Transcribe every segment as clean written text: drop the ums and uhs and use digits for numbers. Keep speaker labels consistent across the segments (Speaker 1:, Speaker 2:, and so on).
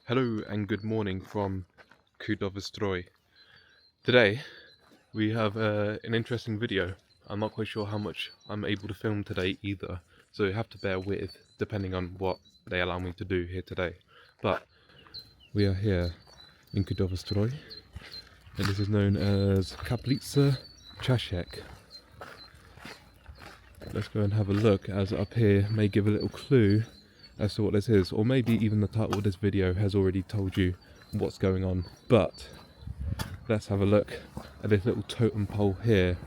Speaker 1: Hello and good morning from Kudowa-Zdrój. Today we have an interesting video. I'm not quite sure how much I'm able to film today either, so you have to bear with depending on what they allow me to do here today. But we are here in Kudowa-Zdrój and this is known as Kaplica Czaszek. Let's go and have a look, as up here may give a little clue as to what this is, or maybe even the title of this video has already told you what's going on. But let's have a look at this little totem pole here.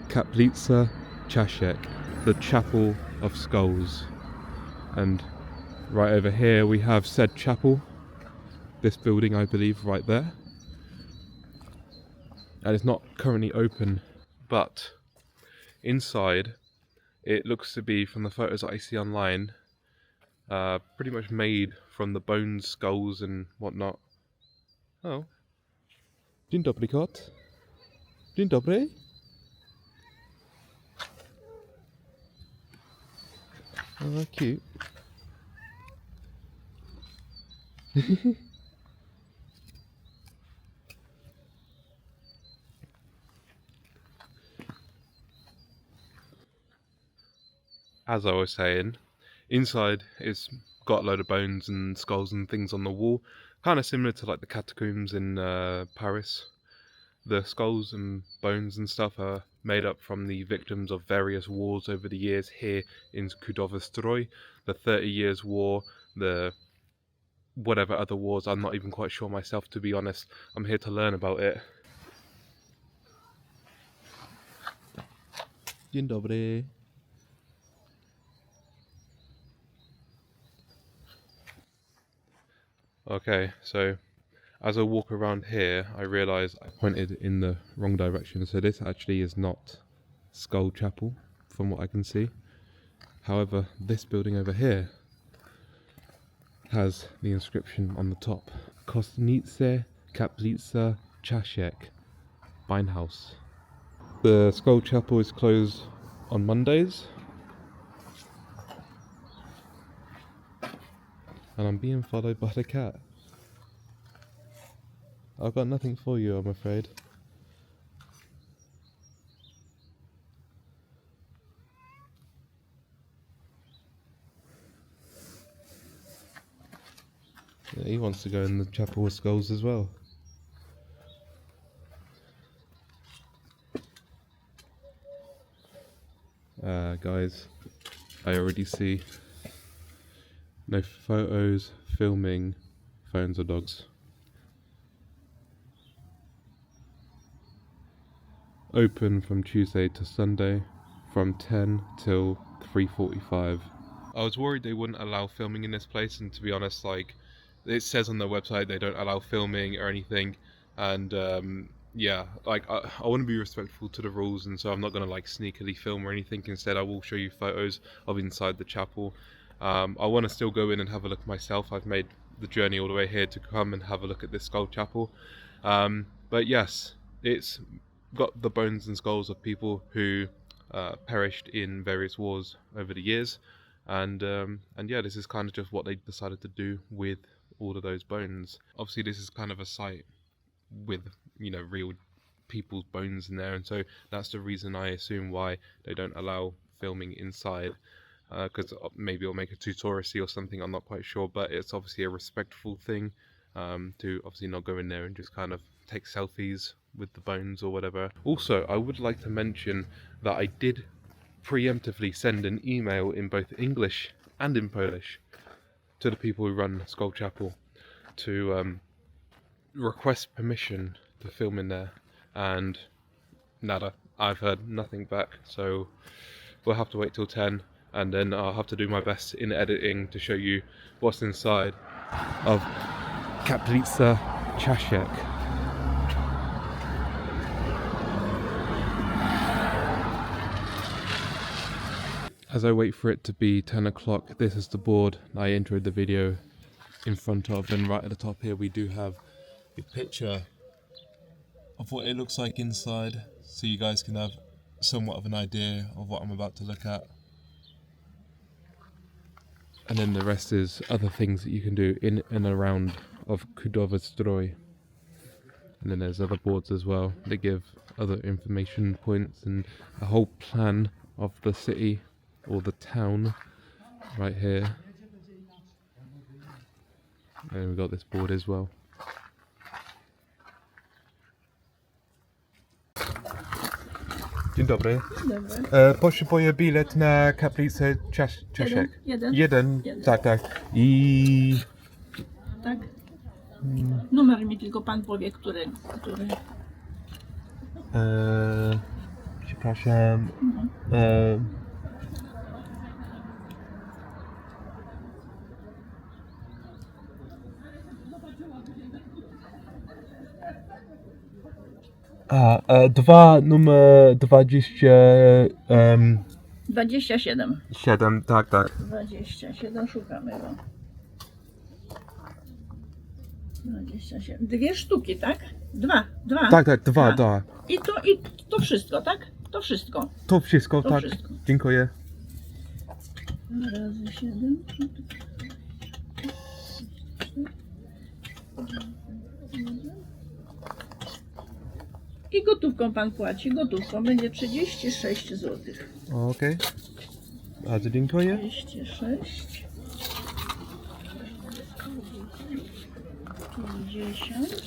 Speaker 1: Kaplica Czaszek, the Chapel of Skulls. And right over here we have said chapel, this building I believe right there. And it's not currently open, but inside it looks to be, from the photos that I see online, pretty much made from the bones, skulls and whatnot. Oh. Dzień dobry, kot. Dzień dobry. Oh, cute. As I was saying, inside it's got a load of bones and skulls and things on the wall, kind of similar to like the catacombs in Paris. The skulls and bones and stuff are made up from the victims of various wars over the years here in Kudowa-Zdrój, the 30 Years' War, the whatever other wars, I'm not even quite sure myself, to be honest. I'm here to learn about it. Dzień dobry. Okay, so as I walk around here, I realise I pointed in the wrong direction. So this actually is not Skull Chapel, from what I can see. However, this building over here has the inscription on the top. Kostnice Kaplica Czaszek, Beinhaus. The Skull Chapel is closed on Mondays. And I'm being followed by the cat. I've got nothing for you, I'm afraid. Yeah, he wants to go in the Chapel of Skulls as well. Guys, I already see no photos, filming, phones or dogs. Open from Tuesday to Sunday from 10 till 3:45. I was worried they wouldn't allow filming in this place, and to be honest, like, it says on their website they don't allow filming or anything, and yeah, like I want to be respectful to the rules, and so I'm not going to like sneakily film or anything. Instead, I will show you photos of inside the chapel. I want to still go in and have a look myself. I've made the journey all the way here to come and have a look at this skull chapel. But yes, it's got the bones and skulls of people who perished in various wars over the years, and yeah, this is kind of just what they decided to do with all of those bones. Obviously, this is kind of a site with, you know, real people's bones in there, and so that's the reason I assume why they don't allow filming inside, because maybe it'll make it too touristy or something, I'm not quite sure. But it's obviously a respectful thing to obviously not go in there and just kind of take selfies with the bones or whatever. Also, I would like to mention that I did preemptively send an email in both English and in Polish to the people who run Skull Chapel to request permission to film in there, and nada, I've heard nothing back, so we'll have to wait till 10, and then I'll have to do my best in editing to show you what's inside of Kaplica Czaszek. As I wait for it to be 10 o'clock, this is the board I entered the video in front of, and right at the top here we do have a picture of what it looks like inside, so you guys can have somewhat of an idea of what I'm about to look at. And then the rest is other things that you can do in and around of Kudowa-Zdrój. And then there's other boards as well. They give other information points and a whole plan of the city or the town right here. And we've got this board as well. Dzień dobry.
Speaker 2: Dobra.
Speaker 1: Potrzebuję bilet na Kaplicę Czaszek.
Speaker 2: Jeden.
Speaker 1: Jeden. Tak. I...
Speaker 2: Tak? Numer mi tylko pan powie, który.
Speaker 1: Przepraszam. Numer
Speaker 2: 27.
Speaker 1: 7, tak.
Speaker 2: 27, szukamy go. 27. Dwie sztuki, tak? Dwa.
Speaker 1: Tak, dwa.
Speaker 2: I to wszystko, tak? To wszystko.
Speaker 1: To wszystko,
Speaker 2: To
Speaker 1: tak.
Speaker 2: wszystko.
Speaker 1: Dziękuję.
Speaker 2: Razy 7. I gotówką pan płaci. Gotówką będzie 36 zł.
Speaker 1: Okej. Bardzo dziękuję.
Speaker 2: 36. 50.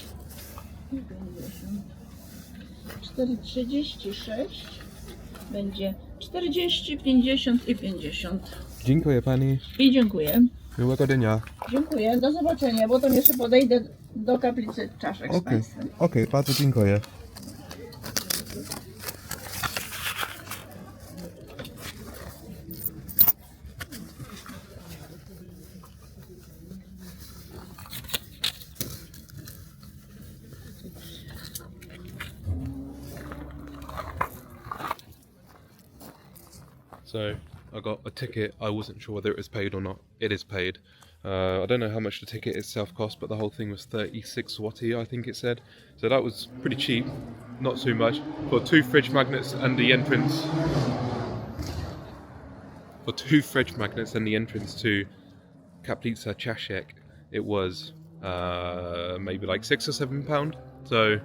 Speaker 2: 36 będzie 40, 50 i 50.
Speaker 1: Dziękuję pani.
Speaker 2: I dziękuję.
Speaker 1: Miłego dnia.
Speaker 2: Dziękuję, do zobaczenia, bo tam jeszcze podejdę do Kaplicy Czaszek z państwem.
Speaker 1: Okej, bardzo dziękuję. So I got a ticket. I wasn't sure whether it was paid or not. It is paid. I don't know how much the ticket itself cost, but the whole thing was 36 zloty, I think it said. So that was pretty cheap, not too much. For 2 fridge magnets and the entrance. For 2 fridge magnets and the entrance to Kaplica Czaszek, it was maybe like £6 or £7. So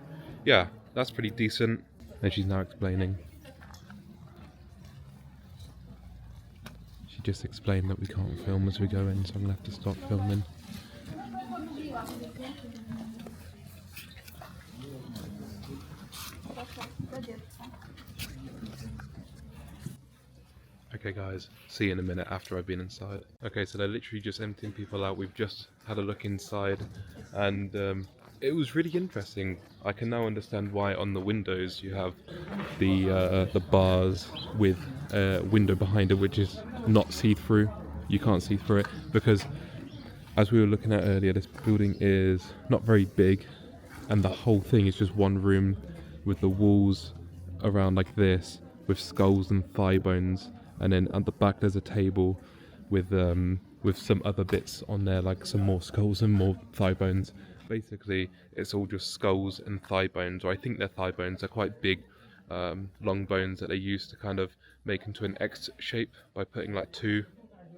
Speaker 1: yeah, that's pretty decent. And she's now explaining. She just explained that we can't film as we go in, so I'm gonna have to stop filming. Okay guys, see you in a minute after I've been inside. Okay, so they're literally just emptying people out. We've just had a look inside and it was really interesting. I can now understand why on the windows you have the bars with a window behind it which is not see-through. You can't see through it because, as we were looking at earlier, this building is not very big and the whole thing is just one room with the walls around like this with skulls and thigh bones, and then at the back there's a table with some other bits on there, like some more skulls and more thigh bones. Basically it's all just skulls and thigh bones, or I think they're thigh bones. They're quite big long bones that they use to kind of make into an X shape by putting like 2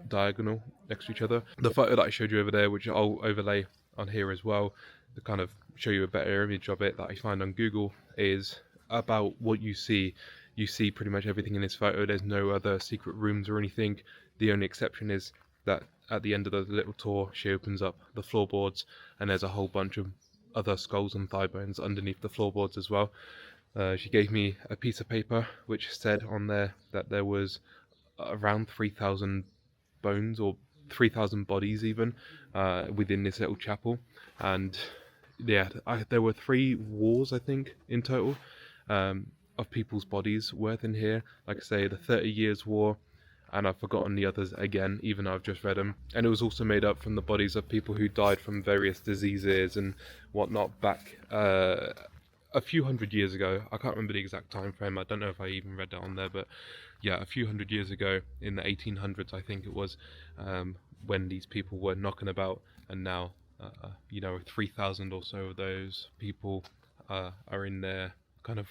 Speaker 1: diagonal next to each other. The photo that I showed you over there, which I'll overlay on here as well to kind of show you a better image of it, that I find on Google, is about what you see. You see pretty much everything in this photo. There's no other secret rooms or anything. The only exception is that at the end of the little tour she opens up the floorboards and there's a whole bunch of other skulls and thigh bones underneath the floorboards as well. She gave me a piece of paper which said on there that there was around 3,000 bones, or 3,000 bodies even, within this little chapel. And yeah, there were 3 walls I think in total of people's bodies worth in here. Like I say, the 30 Years' War, and I've forgotten the others again, even though I've just read them. And it was also made up from the bodies of people who died from various diseases and whatnot back a few hundred years ago. I can't remember the exact time frame. I don't know if I even read that on there, but yeah, a few hundred years ago in the 1800s, I think it was, when these people were knocking about. And now, 3,000 or so of those people are in there, kind of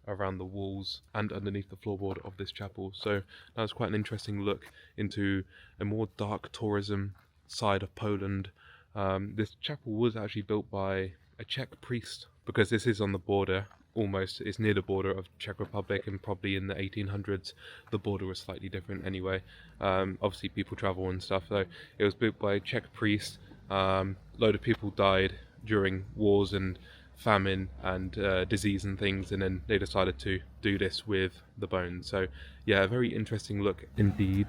Speaker 1: around the walls and underneath the floorboard of this chapel. So that was quite an interesting look into a more dark tourism side of Poland. This chapel was actually built by a Czech priest, because this is on the border. Almost, it's near the border of Czech Republic, and probably in the 1800s the border was slightly different anyway. Obviously people travel and stuff, so it was built by a Czech priest. Load of people died during wars and famine and disease and things, and then they decided to do this with the bones. So yeah, a very interesting look indeed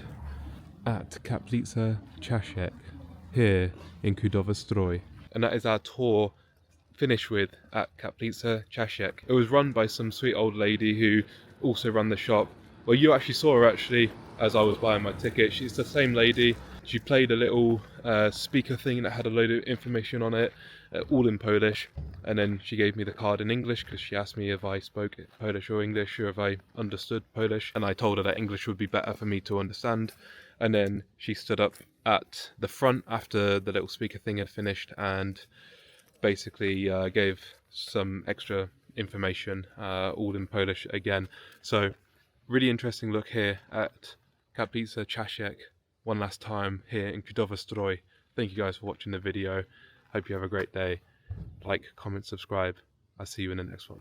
Speaker 1: at Kaplica Czaszek here in Kudowa-Zdrój. And that is our tour finished with at Kaplica Czaszek. It was run by some sweet old lady who also ran the shop. Well, you actually saw her actually as I was buying my ticket. She's the same lady. She played a little speaker thing that had a load of information on it, all in Polish, and then she gave me the card in English because she asked me if I spoke Polish or English, or if I understood Polish, and I told her that English would be better for me to understand. And then she stood up at the front after the little speaker thing had finished and basically gave some extra information, all in Polish again. So really interesting look here at Kaplica Czaszek one last time here in Kudowa-Zdrój. Thank you guys for watching the video. Hope you have a great day. Like, comment, subscribe. I'll see you in the next one.